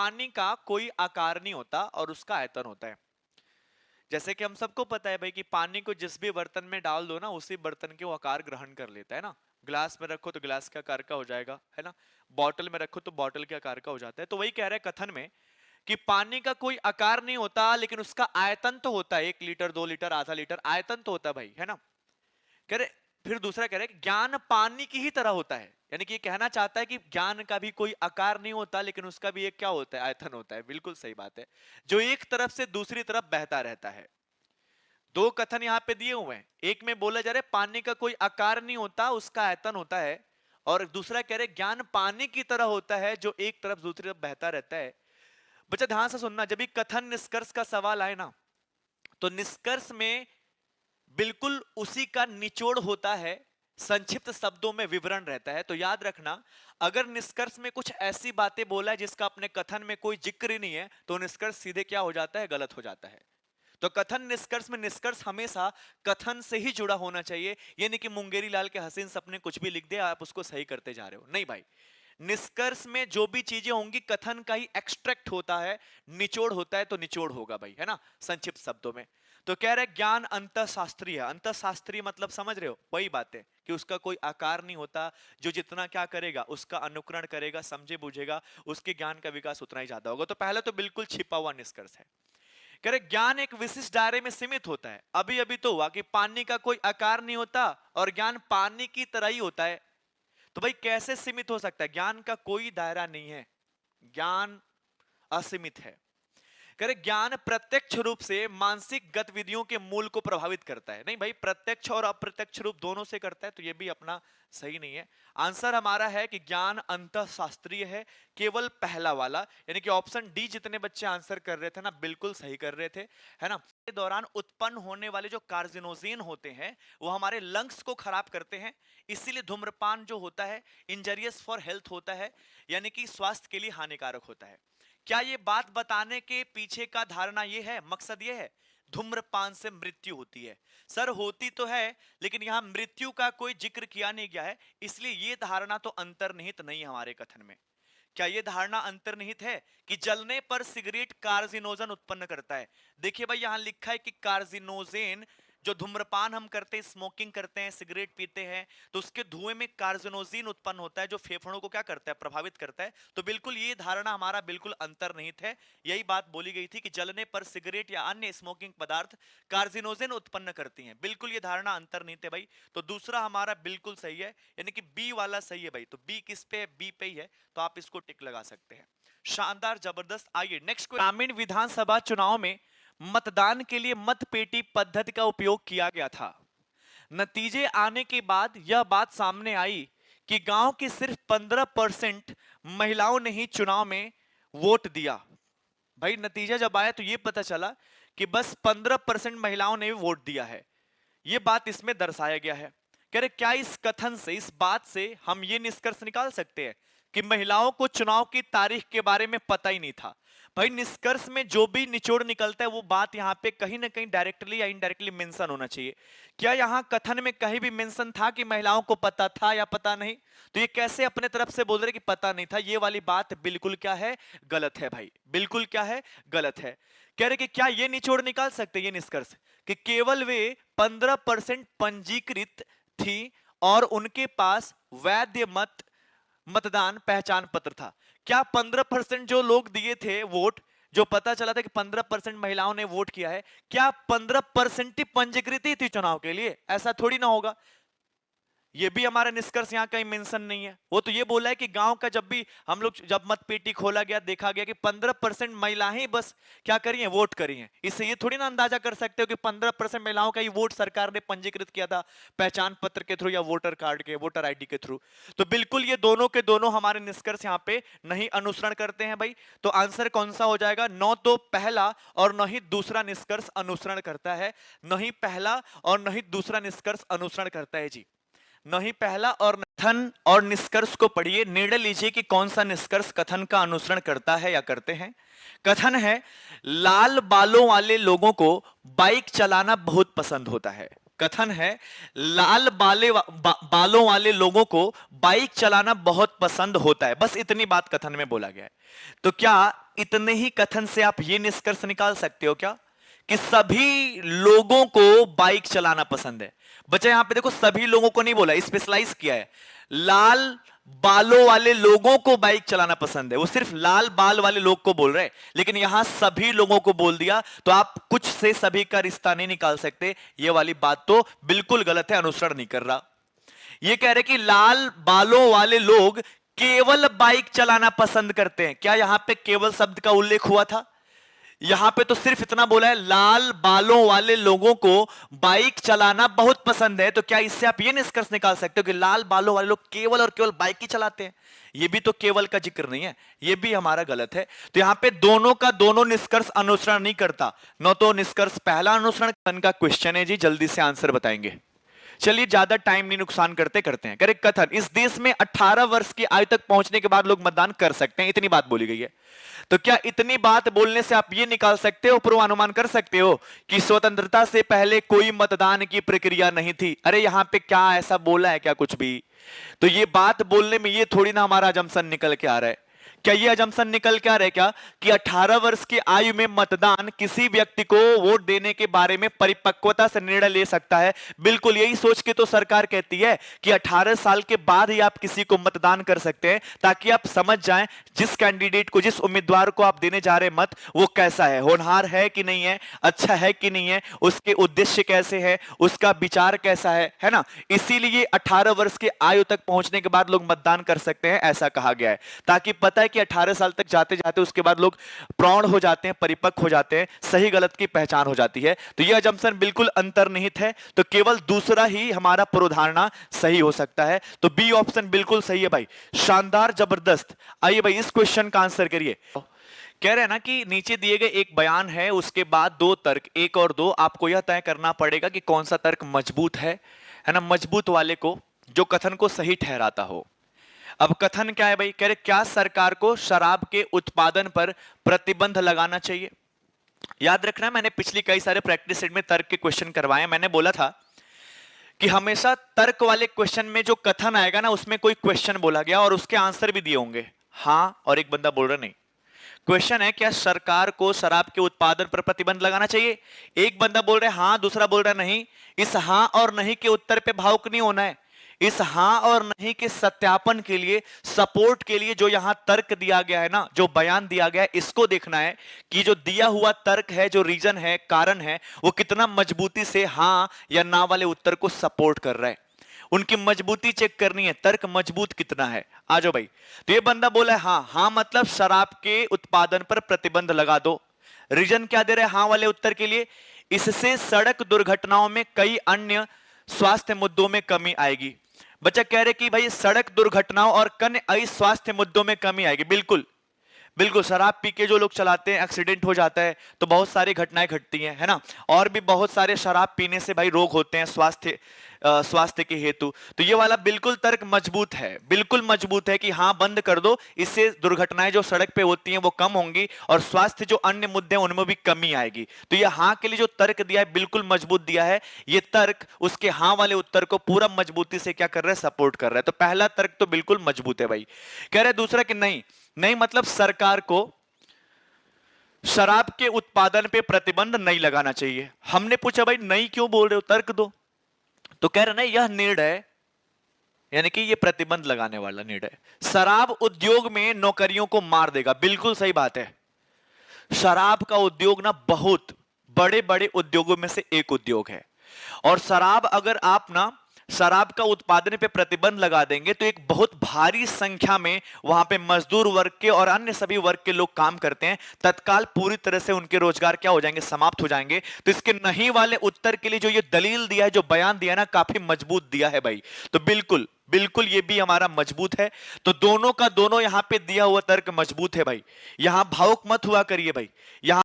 पानी का कोई आकार नहीं होता और उसका आयतन होता है। जैसे कि हम सबको पता है भाई कि पानी को जिस भी बर्तन में डाल दो ना, उसी बर्तन के वो आकार ग्रहण कर लेता है ना। ग्लास में रखो तो ग्लास के आकार का हो जाएगा, है ना। बॉटल में रखो तो बॉटल के आकार का हो जाता है। तो वही कह रहा है कथन में कि पानी का कोई आकार नहीं होता, लेकिन उसका आयतन तो होता है। 1 लीटर, 2 लीटर, आधा लीटर, आयतन तो होता है भाई, है ना। कह रहे, फिर दूसरा कह रहे कि ज्ञान पानी की ही तरह होता है। यानी कि ये कहना चाहता है कि ज्ञान का भी कोई आकार नहीं होता, लेकिन उसका भी एक क्या होता है, आयतन होता है। बिल्कुल सही बात है, जो एक तरफ से दूसरी तरफ बहता रहता है। दो कथन यहां पे दिए हुए हैं। एक में बोला जा रहा है पानी का कोई आकार नहीं होता, उसका आयतन होता है। और दूसरा कह रहे ज्ञान पानी की तरह होता है, जो एक तरफ दूसरी तरफ बहता रहता है। बच्चा ध्यान से सुनना, जब भी कथन निष्कर्ष का सवाल आए ना, तो निष्कर्ष में बिल्कुल उसी का निचोड़ होता है, संक्षिप्त शब्दों में विवरण रहता है। तो याद रखना, अगर निष्कर्ष में कुछ ऐसी बातें बोला है जिसका अपने कथन में कोई जिक्र ही नहीं है, तो निष्कर्ष सीधे क्या हो जाता है, गलत हो जाता है। तो कथन निष्कर्ष में निष्कर्ष हमेशा कथन से ही जुड़ा होना चाहिए। ये नहीं कि मुंगेरी लाल के हसीन सपने कुछ भी लिख दे, आप उसको सही करते जा रहे हो, नहीं भाई। निष्कर्ष में जो भी चीजें होंगी कथन का ही एक्सट्रैक्ट होता है, निचोड़ होता है, तो निचोड़ होगा भाई, है ना, संक्षिप्त शब्दों में। तो कह रहे ज्ञान अंतःशास्त्रीय है। अंतःशास्त्रीय मतलब समझ रहे हो, वही बात है कि उसका कोई आकार नहीं होता, जो जितना क्या करेगा उसका अनुकरण करेगा, समझे बुझेगा, उसके ज्ञान का विकास उतना ही ज्यादा होगा। तो पहले तो बिल्कुल छिपा हुआ निष्कर्ष है। कह रहे ज्ञान एक विशिष्ट दायरे में सीमित होता है। अभी अभी तो हुआ कि पानी का कोई आकार नहीं होता और ज्ञान पानी की तरह ही होता है। तो भाई कैसे सीमित हो सकता है, ज्ञान का कोई दायरा नहीं है, ज्ञान असीमित है। कह रहे ज्ञान प्रत्यक्ष रूप से मानसिक गतिविधियों के मूल को प्रभावित करता है। नहीं भाई, प्रत्यक्ष और अप्रत्यक्ष रूप दोनों से करता है, तो ये भी अपना सही नहीं है। आंसर हमारा है कि ज्ञान अंतःशास्त्रीय है, केवल पहला वाला, यानी कि ऑप्शन डी। जितने बच्चे आंसर कर रहे थे ना, बिल्कुल सही कर रहे थे, है ना। के दौरान उत्पन्न होने वाले जो कार्सिनोजेन होते हैं, वो हमारे लंग्स को खराब करते हैं। इसीलिए धूम्रपान जो होता है इंजरियस फॉर हेल्थ होता है, यानी कि स्वास्थ्य के लिए हानिकारक होता है। क्या ये बात बताने के पीछे का धारणा ये है, मकसद ये है धूम्रपान से मृत्यु होती है? सर होती तो है, लेकिन यहां मृत्यु का कोई जिक्र किया नहीं गया है, इसलिए ये धारणा तो अंतर्निहित नहीं है हमारे कथन में। क्या ये धारणा अंतर्निहित है कि जलने पर सिगरेट कार्सिनोजन उत्पन्न करता है? देखिए भाई, यहां लिखा है कि कार्सिनोजेन, जो धूम्रपान हम करते हैं, स्मोकिंग करते हैं, सिगरेट पीते हैं, तो उसके धुएं में कार्सिनोजिन उत्पन्न होता है, जो फेफड़ों को क्या करता है, प्रभावित करता है। तो बिल्कुल ये धारणा हमारा बिल्कुल अंतर्निहित है। यही बात बोली गई थी कि जलने पर सिगरेट या अन्य स्मोकिंग पदार्थ कार्सिनोजेन उत्पन्न करती हैं। बिल्कुल ये धारणा अंतर्निहित है भाई। तो दूसरा हमारा बिल्कुल सही है, यानी कि बी वाला सही है भाई। तो बी किस पे है, बी पे ही है, तो आप इसको टिक लगा सकते हैं। शानदार, जबरदस्त। आइए नेक्स्ट। ग्रामीण विधानसभा चुनाव में मतदान के लिए मतपेटी पद्धति का उपयोग किया गया था। नतीजे आने के बाद यह बात सामने आई कि गांव की सिर्फ 15% महिलाओं ने ही चुनाव में वोट दिया। भाई नतीजा जब आया तो यह पता चला कि बस 15% महिलाओं ने वोट दिया है। यह बात इसमें दर्शाया गया है। कह रहे क्या इस कथन से, इस बात से हम ये निष्कर्ष निकाल सकते हैं कि महिलाओं को चुनाव की तारीख के बारे में पता ही नहीं था? भाई निष्कर्ष में जो भी निचोड़ निकलता है वो बात यहां पे कहीं ना कहीं डायरेक्टली या इनडायरेक्टली मेंशन होना चाहिए। क्या यहां कथन में कहीं भी मेंशन था कि महिलाओं को पता था या पता नहीं? तो ये कैसे अपने तरफ से बोल रहे कि पता नहीं था? ये वाली बात बिल्कुल क्या है, गलत है भाई, बिल्कुल क्या है, गलत है। कह रहे कि क्या ये निचोड़ निकाल सकते, ये निष्कर्ष कि केवल वे 15% पंजीकृत थी और उनके पास वैध मतदान पहचान पत्र था। क्या 15% जो लोग दिए थे वोट, जो पता चला था कि 15% महिलाओं ने वोट किया है, क्या 15% ही पंजीकृत ही थी चुनाव के लिए? ऐसा थोड़ी ना होगा। ये भी हमारा निष्कर्ष यहाँ कहीं मेंशन नहीं है। वो तो ये बोला है कि गांव का जब भी हम लोग, जब मतपेटी खोला गया, देखा गया कि 15% महिलाएं बस क्या करी हैं, वोट करी हैं। इससे ये थोड़ी ना अंदाजा कर सकते हो कि 15% महिलाओं का ही वोट सरकार ने पंजीकृत किया था पहचान पत्र के थ्रू या वोटर कार्ड के, वोटर आईडी के थ्रू। तो बिल्कुल ये दोनों के दोनों हमारे निष्कर्ष यहाँ पे नहीं अनुसरण करते हैं भाई। तो आंसर कौन सा हो जाएगा? न तो पहला और न ही दूसरा निष्कर्ष अनुसरण करता है। न ही पहला और न ही दूसरा निष्कर्ष अनुसरण करता है जी, नहीं पहला और कथन और निष्कर्ष को पढ़िए, निर्णय लीजिए कि कौन सा निष्कर्ष कथन का अनुसरण करता है या करते हैं। कथन है लाल बालों वाले लोगों को बाइक चलाना बहुत पसंद होता है। कथन है लाल बालों वाले लोगों को बाइक चलाना बहुत पसंद होता है। बस इतनी बात कथन में बोला गया है। तो क्या इतने ही कथन से आप ये निष्कर्ष निकाल सकते हो क्या कि सभी लोगों को बाइक चलाना पसंद है? बच्चा यहां पे देखो, सभी लोगों को नहीं बोला, स्पेशलाइज किया है। लाल बालों वाले लोगों को बाइक चलाना पसंद है, वो सिर्फ लाल बाल वाले लोग को बोल रहे हैं, लेकिन यहां सभी लोगों को बोल दिया, तो आप कुछ से सभी का रिश्ता नहीं निकाल सकते। ये वाली बात तो बिल्कुल गलत है, अनुसरण नहीं कर रहा। ये कह रहे कि लाल बालों वाले लोग केवल बाइक चलाना पसंद करते हैं। क्या यहां पे केवल शब्द का उल्लेख हुआ था? यहां पे तो सिर्फ इतना बोला है, लाल बालों वाले लोगों को बाइक चलाना बहुत पसंद है। तो क्या इससे आप ये निष्कर्ष निकाल सकते हो कि लाल बालों वाले लोग केवल और केवल बाइक ही चलाते हैं? ये भी तो केवल का जिक्र नहीं है, ये भी हमारा गलत है। तो यहां पे दोनों का दोनों निष्कर्ष अनुसरण नहीं करता। न तो निष्कर्ष पहला अनुसरण का क्वेश्चन है जी, जल्दी से आंसर बताएंगे। चलिए ज्यादा टाइम नहीं नुकसान करते करते हैं। करे कथन, इस देश में 18 वर्ष की आयु तक पहुंचने के बाद लोग मतदान कर सकते हैं, इतनी बात बोली गई है। तो क्या इतनी बात बोलने से आप ये निकाल सकते हो, पूर्वानुमान कर सकते हो कि स्वतंत्रता से पहले कोई मतदान की प्रक्रिया नहीं थी? अरे यहां पे क्या ऐसा बोला है क्या कुछ भी? तो ये बात बोलने में ये थोड़ी ना हमारा अजम्पशन निकल के आ रहा है। क्या ये अजम्पशन निकल के आ रहा है क्या कि 18 वर्ष की आयु में मतदान किसी व्यक्ति को वोट देने के बारे में परिपक्वता से निर्णय ले सकता है? बिल्कुल यही सोच के तो सरकार कहती है कि 18 साल के बाद ही आप किसी को मतदान कर सकते हैं, ताकि आप समझ जाएं जिस कैंडिडेट को, जिस उम्मीदवार को आप देने जा रहे मत, वो कैसा है, होनहार है कि नहीं है, अच्छा है कि नहीं है, उसके उद्देश्य कैसे है, उसका विचार कैसा है ना। इसीलिए 18 वर्ष की आयु तक पहुंचने के बाद लोग मतदान कर सकते हैं, ऐसा कहा गया है। ताकि पता है कि 18 साल तक जाते जाते उसके बाद लोग प्रौढ़ हो जाते हैं, परिपक्व हो जाते हैं, सही गलत की पहचान हो जाती है। तो यह अजम्पशन बिल्कुल अंतर्निहित है, तो केवल दूसरा ही हमारा पूर्वधारणा सही हो सकता है। तो बी ऑप्शन बिल्कुल सही है भाई, शानदार, जबरदस्त। आइए भाई इस क्वेश्चन का आंसर करिए। कह रहे हैं ना कि नीचे दिए गए एक बयान है, उसके बाद दो तर्क, एक और दो, आपको यह तय करना पड़ेगा कि कौन सा तर्क मजबूत है ना, मजबूत वाले को, जो कथन को सही ठहराता हो। अब कथन क्या है भाई? कह रहे क्या सरकार को शराब के उत्पादन पर प्रतिबंध लगाना चाहिए? याद रखना, मैंने पिछली कई सारे प्रैक्टिस सेट में तर्क के क्वेश्चन करवाए। मैंने बोला था कि हमेशा तर्क वाले क्वेश्चन में जो कथन आएगा ना, उसमें कोई क्वेश्चन बोला गया और उसके आंसर भी दिए होंगे, हां, और एक बंदा बोल रहा नहीं। क्वेश्चन है क्या सरकार को शराब के उत्पादन पर प्रतिबंध लगाना चाहिए? एक बंदा बोल रहा है हां, दूसरा बोल रहा है नहीं। इस हां और नहीं के उत्तर पे भावुक नहीं होना है। इस हां और नहीं के सत्यापन के लिए, सपोर्ट के लिए जो यहां तर्क दिया गया है ना, जो बयान दिया गया है, इसको देखना है कि जो दिया हुआ तर्क है, जो रीजन है, कारण है, वो कितना मजबूती से हां या ना वाले उत्तर को सपोर्ट कर रहा है। उनकी मजबूती चेक करनी है, तर्क मजबूत कितना है। आ जाओ भाई। तो ये बंदा बोला है हां, हां मतलब शराब के उत्पादन पर प्रतिबंध लगा दो। रीजन क्या दे रहे हैं हां वाले उत्तर के लिए? इससे सड़क दुर्घटनाओं में कई अन्य स्वास्थ्य मुद्दों में कमी आएगी। बच्चा कह रहे कि भाई सड़क दुर्घटनाओं और कई स्वास्थ्य मुद्दों में कमी आएगी। बिल्कुल बिल्कुल, शराब पी के जो लोग चलाते हैं, एक्सीडेंट हो जाता है, तो बहुत सारी घटनाएं घटती हैं, है ना। और भी बहुत सारे शराब पीने से भाई रोग होते हैं स्वास्थ्य के हेतु। तो ये वाला बिल्कुल तर्क मजबूत है, बिल्कुल मजबूत है कि हाँ बंद कर दो, इससे दुर्घटनाएं जो सड़क पे होती हैं वो कम होंगी और स्वास्थ्य जो अन्य मुद्दे हैं उनमें भी कमी आएगी। तो ये हाँ के लिए जो तर्क दिया है बिल्कुल मजबूत दिया है। ये तर्क उसके हाँ वाले उत्तर को पूरा मजबूती से क्या कर रहा है? सपोर्ट कर रहा है। तो पहला तर्क तो बिल्कुल मजबूत है भाई। कह रहे दूसरा कि नहीं, नहीं मतलब सरकार को शराब के उत्पादन पे प्रतिबंध नहीं लगाना चाहिए। हमने पूछा भाई नहीं क्यों बोल रहे हो, तर्क दो। तो कह रहे ना यह निर्णय, यानी कि ये प्रतिबंध लगाने वाला निर्णय शराब उद्योग में नौकरियों को मार देगा। बिल्कुल सही बात है। शराब का उद्योग ना बहुत बड़े बड़े उद्योगों में से एक उद्योग है, और शराब अगर आप ना शराब का उत्पादन पे प्रतिबंध लगा देंगे तो एक बहुत भारी संख्या में वहां पे मजदूर वर्ग के और अन्य सभी वर्ग के लोग काम करते हैं, तत्काल पूरी तरह से उनके रोजगार क्या हो जाएंगे? समाप्त हो जाएंगे। तो इसके नहीं वाले उत्तर के लिए जो ये दलील दिया है, जो बयान दिया है ना, काफी मजबूत दिया है भाई। तो बिल्कुल बिल्कुल ये भी हमारा मजबूत है। तो दोनों का दोनों यहां पे दिया हुआ तर्क मजबूत है भाई। यहां भावुक मत हुआ करिए भाई। यहां